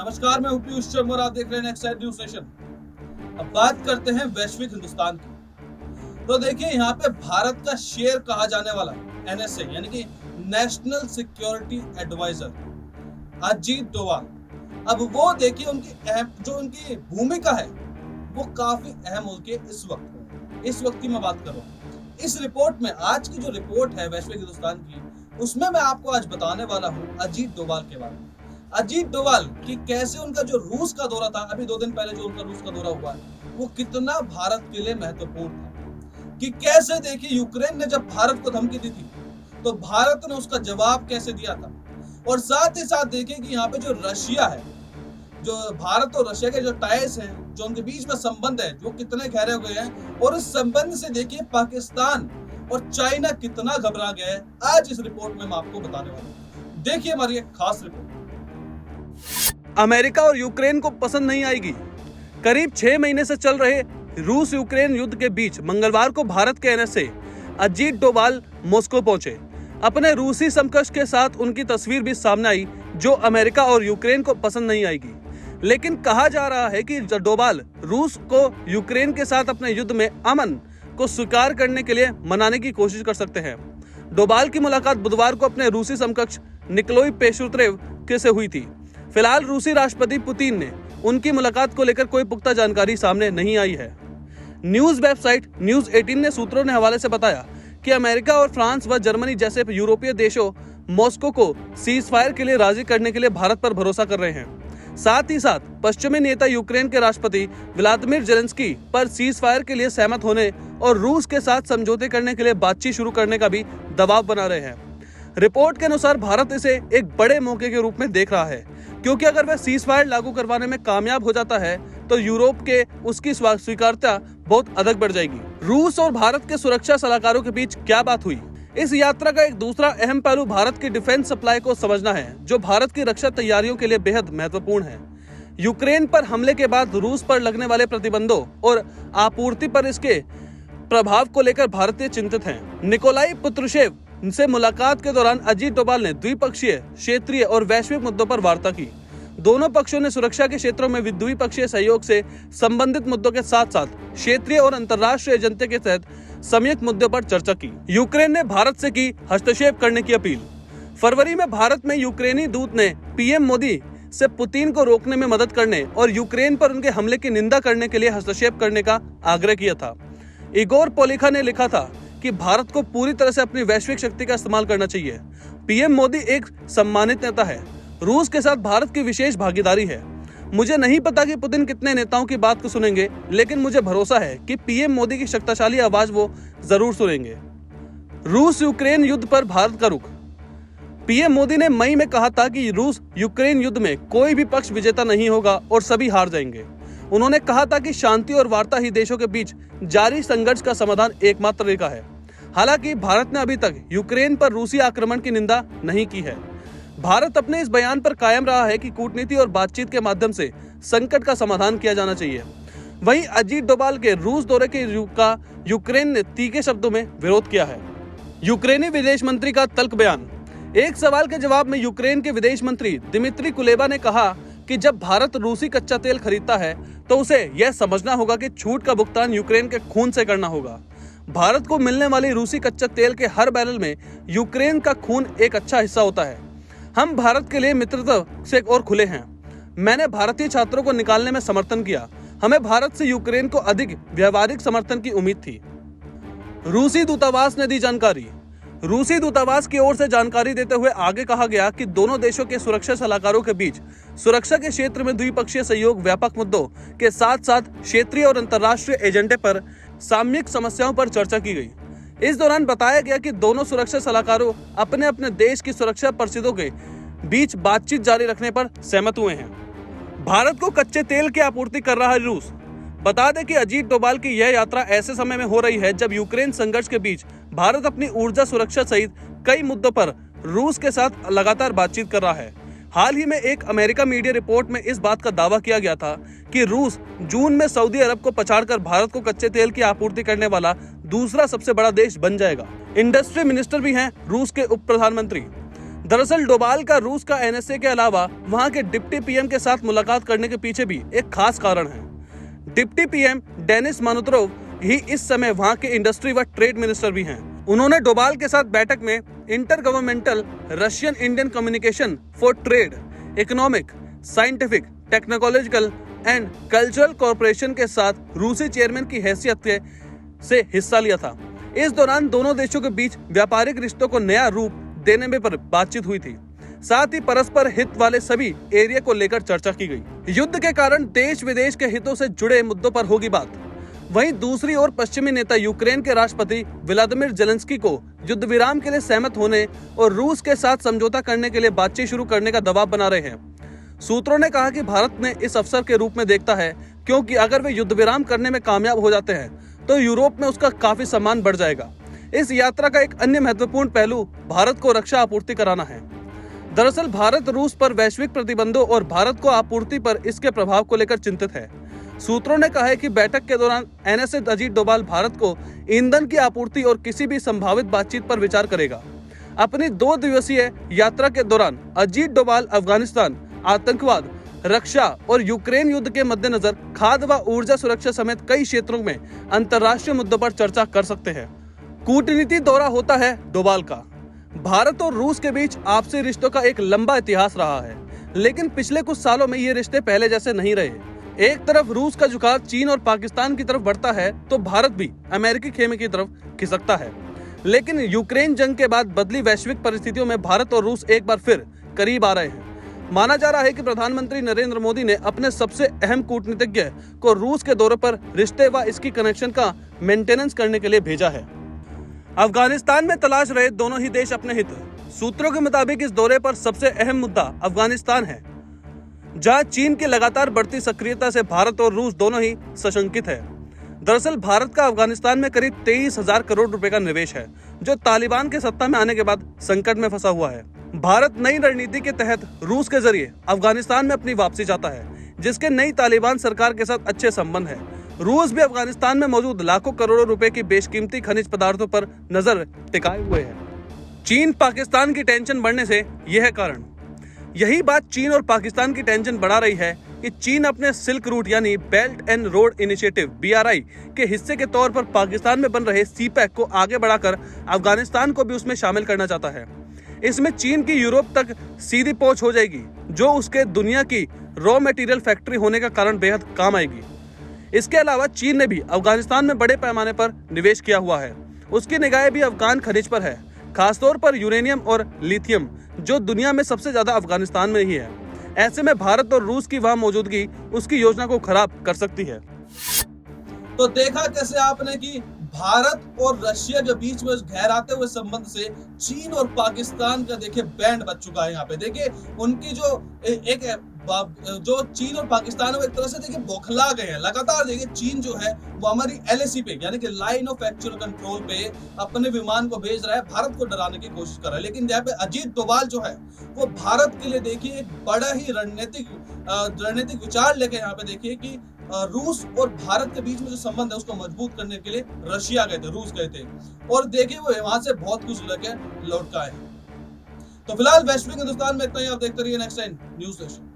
नमस्कार, मैं पीयूष चर्मा और आप देख रहे हैं नेक्स्ट न्यूज सेशन। अब बात करते हैं वैश्विक हिंदुस्तान की। तो देखिए, यहाँ पे भारत का शेर कहा जाने वाला एनएसए यानी कि national security advisor Ajit Doval, अब वो देखिए उनकी भूमिका है वो काफी अहम हो गई इस वक्त की मैं बात कर रहा हूँ। इस रिपोर्ट में, आज की जो रिपोर्ट है वैश्विक हिंदुस्तान की, उसमें मैं आपको आज बताने वाला हूँ अजीत डोभाल के बारे में। अजीत डोभाल कि कैसे उनका जो रूस का दौरा था, अभी 2 दिन पहले जो उनका रूस का दौरा हुआ है, वो कितना भारत के लिए महत्वपूर्ण था। कि कैसे देखिए, यूक्रेन ने जब भारत को धमकी दी थी तो भारत ने उसका जवाब कैसे दिया था। और साथ ही साथ देखिए कि यहाँ पे जो रशिया है, जो भारत और रशिया के जो टाइज हैं, जो उनके बीच में संबंध है, जो कितने गहरे हो गए हैं। और इस संबंध से देखिए पाकिस्तान और चाइना कितना घबरा गया है, आज इस रिपोर्ट में मैं आपको बताने वाला हूँ। देखिए हमारी एक खास रिपोर्ट। अमेरिका और यूक्रेन को पसंद नहीं आएगी। करीब 6 महीने से चल रहे रूस यूक्रेन युद्ध के बीच मंगलवार को भारत के एनएसए अजीत डोभाल मॉस्को पहुंचे। अपने रूसी समकक्ष के साथ उनकी तस्वीर भी सामने आई, जो अमेरिका और यूक्रेन को पसंद नहीं आएगी। लेकिन कहा जा रहा है कि डोभाल रूस को यूक्रेन के साथ अपने युद्ध में अमन को स्वीकार करने के लिए मनाने की कोशिश कर सकते हैं। डोभाल की मुलाकात बुधवार को अपने रूसी समकक्ष निकोलाई पेशुत्रेव से हुई थी। फिलहाल रूसी राष्ट्रपति पुतिन ने उनकी मुलाकात को लेकर कोई पुख्ता जानकारी सामने नहीं आई है। न्यूज वेबसाइट न्यूज 18 ने सूत्रों ने हवाले से बताया कि अमेरिका और फ्रांस व जर्मनी जैसे यूरोपीय देशों मॉस्को को सीज फायर के लिए राजी करने के लिए भारत पर भरोसा कर रहे हैं। साथ ही साथ पश्चिमी नेता यूक्रेन के राष्ट्रपति व्लादिमीर जेलेंस्की पर सीज फायर के लिए सहमत होने और रूस के साथ समझौते करने के लिए बातचीत शुरू करने का भी दबाव बना रहे हैं। रिपोर्ट के अनुसार भारत इसे एक बड़े मौके के रूप में देख रहा है, क्योंकि अगर वह सीज फायर लागू करवाने में कामयाब हो जाता है तो यूरोप के उसकी स्वीकार्यता बहुत अधिक बढ़ जाएगी। रूस और भारत के सुरक्षा सलाहकारों के बीच क्या बात हुई? इस यात्रा का एक दूसरा अहम पहलू भारत की डिफेंस सप्लाई को समझना है, जो भारत की रक्षा तैयारियों के लिए बेहद महत्वपूर्ण है। यूक्रेन पर हमले के बाद रूस पर लगने वाले प्रतिबंधों और आपूर्ति पर इसके प्रभाव को लेकर भारतीय चिंतित हैं। निकोलाई पेत्रुशेव से मुलाकात के दौरान अजीत डोभाल ने द्विपक्षीय, क्षेत्रीय और वैश्विक मुद्दों पर वार्ता की। दोनों पक्षों ने सुरक्षा के क्षेत्रों में द्विपक्षीय सहयोग से संबंधित मुद्दों के साथ साथ क्षेत्रीय और अंतर्राष्ट्रीय एजेंडे के तहत संयुक्त मुद्दों पर चर्चा की। यूक्रेन ने भारत से की हस्तक्षेप करने की अपील। फरवरी में भारत में यूक्रेनी दूत ने पीएम मोदी से पुतिन को रोकने में मदद करने और यूक्रेन पर उनके हमले की निंदा करने के लिए हस्तक्षेप करने का आग्रह किया था। इगोर पोलिखा ने लिखा था कि भारत को पूरी तरह से अपनी वैश्विक शक्ति का इस्तेमाल करना चाहिए। पीएम मोदी एक सम्मानित नेता है। रूस के साथ भारत की विशेष भागीदारी है। मुझे नहीं पता कि पुतिन कितने नेताओं की बात को सुनेंगे, लेकिन मुझे भरोसा है कि पीएम मोदी की शक्तिशाली आवाज वो जरूर सुनेंगे। रूस यूक्रेन युद्ध पर भारत का रुख। पीएम मोदी ने मई में कहा था कि रूस यूक्रेन युद्ध में कोई भी पक्ष विजेता नहीं होगा और सभी हार जाएंगे। उन्होंने कहा था कि शांति और वार्ता ही देशों के बीच जारी संघर्ष का समाधान एकमात्र तरीका है। हालांकि भारत ने अभी तक यूक्रेन पर रूसी आक्रमण की निंदा नहीं की है। भारत अपने इस बयान पर कायम रहा है कि कूटनीति और बातचीत के माध्यम से संकट का समाधान किया जाना चाहिए। वहीं अजीत डोभाल के रूस दौरे का यूक्रेन ने तीखे शब्दों में विरोध किया है। यूक्रेनी विदेश मंत्री का तल्ख बयान। एक सवाल के जवाब में यूक्रेन के विदेश मंत्री दिमित्री कुलेबा ने कहा कि जब भारत रूसी कच्चा तेल खरीदता है तो उसे यह समझना होगा कि छूट का भुगतान यूक्रेन के खून से करना होगा। भारत को मिलने वाली रूसी कच्चा तेल के हर बैरल में यूक्रेन का खून एक अच्छा हिस्सा होता है। हम भारत के लिए मित्रता से और खुले हैं। मैंने भारतीय छात्रों को निकालने में समर्थन किया। हमें भारत से यूक्रेन को अधिक व्यावहारिक समर्थन की उम्मीद थी। रूसी दूतावास ने दी जानकारी। रूसी दूतावास की ओर से जानकारी देते हुए आगे कहा गया कि दोनों देशों के सुरक्षा सलाहकारों के बीच सुरक्षा के क्षेत्र में द्विपक्षीय सहयोग, व्यापक मुद्दों के साथ साथ क्षेत्रीय और अंतर्राष्ट्रीय एजेंडे पर सामयिक समस्याओं पर चर्चा की गई। इस दौरान बताया गया कि दोनों सुरक्षा सलाहकारों अपने अपने देश की सुरक्षा परिषदों के बीच बातचीत जारी रखने पर सहमत हुए हैं। भारत को कच्चे तेल की आपूर्ति कर रहा है रूस। बता दें कि अजीत डोभाल की यह यात्रा ऐसे समय में हो रही है जब यूक्रेन संघर्ष के बीच भारत अपनी ऊर्जा सुरक्षा सहित कई मुद्दों पर रूस के साथ लगातार बातचीत कर रहा है। हाल ही में एक अमेरिका मीडिया रिपोर्ट में इस बात का दावा किया गया था कि रूस जून में सऊदी अरब को पछाड़कर भारत को कच्चे तेल की आपूर्ति करने वाला दूसरा सबसे बड़ा देश बन जाएगा। इंडस्ट्री मिनिस्टर भी हैं रूस के उप प्रधानमंत्री। दरअसल डोभाल का रूस का एनएसए के अलावा वहां के डिप्टी पीएम के साथ मुलाकात करने के पीछे भी एक खास कारण है। डिप्टी पीएम डेनिस मानुतरोव ही इस समय वहां के इंडस्ट्री व ट्रेड मिनिस्टर भी हैं। उन्होंने डोभाल के साथ बैठक में inter governmental Russian Indian communication for trade, economic, scientific, technological and cultural corporation के साथ रूसी चेयरमैन की हैसियत से हिस्सा लिया था। इस दौरान दोनों देशों के बीच व्यापारिक रिश्तों को नया रूप देने में पर बातचीत हुई थी। साथ ही परस्पर हित वाले सभी एरिया को लेकर चर्चा की गई। युद्ध के कारण देश विदेश के हितों से जुड़े मुद्दों पर होगी बात। वहीं दूसरी ओर पश्चिमी नेता यूक्रेन के राष्ट्रपति व्लादिमीर जेलेंस्की को युद्ध विराम के लिए सहमत होने और रूस के साथ समझौता करने के लिए बातचीत शुरू करने का दबाव बना रहे हैं। सूत्रों ने कहा कि भारत ने इस अवसर के रूप में देखता है, क्योंकि अगर वे युद्ध विराम करने में कामयाब हो जाते हैं तो यूरोप में उसका काफी सम्मान बढ़ जाएगा। इस यात्रा का एक अन्य महत्वपूर्ण पहलू भारत को रक्षा आपूर्ति कराना है। दरअसल भारत रूस पर वैश्विक प्रतिबंधों और भारत को आपूर्ति पर इसके प्रभाव को लेकर चिंतित है। सूत्रों ने कहा है कि बैठक के दौरान एनएसए अजीत डोभाल भारत को ईंधन की आपूर्ति और किसी भी संभावित बातचीत पर विचार करेगा। अपनी 2 दिवसीय यात्रा के दौरान अजीत डोभाल अफगानिस्तान, आतंकवाद, रक्षा और यूक्रेन युद्ध के मद्देनजर खाद्य व ऊर्जा सुरक्षा समेत कई क्षेत्रों में अंतर्राष्ट्रीय मुद्दों पर चर्चा कर सकते हैं। कूटनीति दौरा होता है डोभाल का। भारत और रूस के बीच आपसी रिश्तों का एक लंबा इतिहास रहा है, लेकिन पिछले कुछ सालों में ये रिश्ते पहले जैसे नहीं रहे। एक तरफ रूस का झुकाव चीन और पाकिस्तान की तरफ बढ़ता है तो भारत भी अमेरिकी खेमे की तरफ खिसकता है। लेकिन यूक्रेन जंग के बाद बदली वैश्विक परिस्थितियों में भारत और रूस एक बार फिर करीब आ रहे हैं। माना जा रहा है कि प्रधानमंत्री नरेंद्र मोदी ने अपने सबसे अहम कूटनीतिज्ञ को रूस के दौरे पर रिश्ते व इसकी कनेक्शन का मेंटेनेंस करने के लिए भेजा है। अफगानिस्तान में तलाश रहे दोनों ही देश अपने हित। सूत्रों के मुताबिक इस दौरे पर सबसे अहम मुद्दा अफगानिस्तान है, जहां चीन की लगातार बढ़ती सक्रियता से भारत और रूस दोनों ही सशंकित है। दरअसल भारत का अफगानिस्तान में करीब 23,000 करोड़ रुपए का निवेश है, जो तालिबान के सत्ता में आने के बाद संकट में फंसा हुआ है। भारत नई रणनीति के तहत रूस के जरिए अफगानिस्तान में अपनी वापसी चाहता है, जिसके नई तालिबान सरकार के साथ अच्छे संबंध है। रूस भी अफगानिस्तान में मौजूद लाखों करोड़ों रुपए की बेशकीमती खनिज पदार्थों पर नजर टिकाए हुए है। चीन पाकिस्तान की टेंशन बढ़ने से यह है कारण। यही बात चीन और पाकिस्तान की टेंशन बढ़ा रही है कि चीन अपने सिल्क रूट यानी belt and road initiative BRI के हिस्से के तौर पर पाकिस्तान में बन रहे CPEC को आगे बढ़ाकर अफगानिस्तान को भी उसमें शामिल करना चाहता है। इसमें चीन की यूरोप तक सीधी पहुंच हो जाएगी, जो उसके दुनिया की रॉ मटेरियल फैक्ट्री होने का कारण बेहद काम आएगी। इसके अलावा चीन ने भी अफगानिस्तान में बड़े पैमाने पर निवेश किया हुआ है। उसकी निगाहें भी अफगान खनिज पर है, खासतौर पर यूरेनियम और लिथियम, जो दुनिया में सबसे ज्यादा अफगानिस्तान में ही है। ऐसे में भारत और रूस की वहां मौजूदगी उसकी योजना को खराब कर सकती है। तो देखा कैसे आपने कि भारत और रशिया के बीच में गहराते हुए संबंध से चीन और पाकिस्तान का देखिए बैंड बच चुका है। यहाँ पे देखिए उनकी जो चीन और पाकिस्तान वो एक तरह से देखिए बौखला गए हैं। लगातार देखिए चीन जो है वो हमारी LAC पे यानी कि लाइन ऑफ एक्चुअल कंट्रोल पे अपने विमान को भेज रहा है, भारत को डराने की कोशिश कर रहा है। लेकिन यहाँ पे अजीत डोभाल जो है वो भारत के लिए देखिए एक बड़ा ही रणनीतिक विचार लेके यहाँ पे देखिए कि रूस और भारत के बीच में जो संबंध है उसको मजबूत करने के लिए रशिया गए थे, रूस गए थे और देखिए वो वहां से बहुत कुछ लेके लौट का है। तो फिलहाल वैश्विक हिंदुस्तान में इतना ही। आप देखते रहिए नेक्स्ट टाइम न्यूज़ सेशन।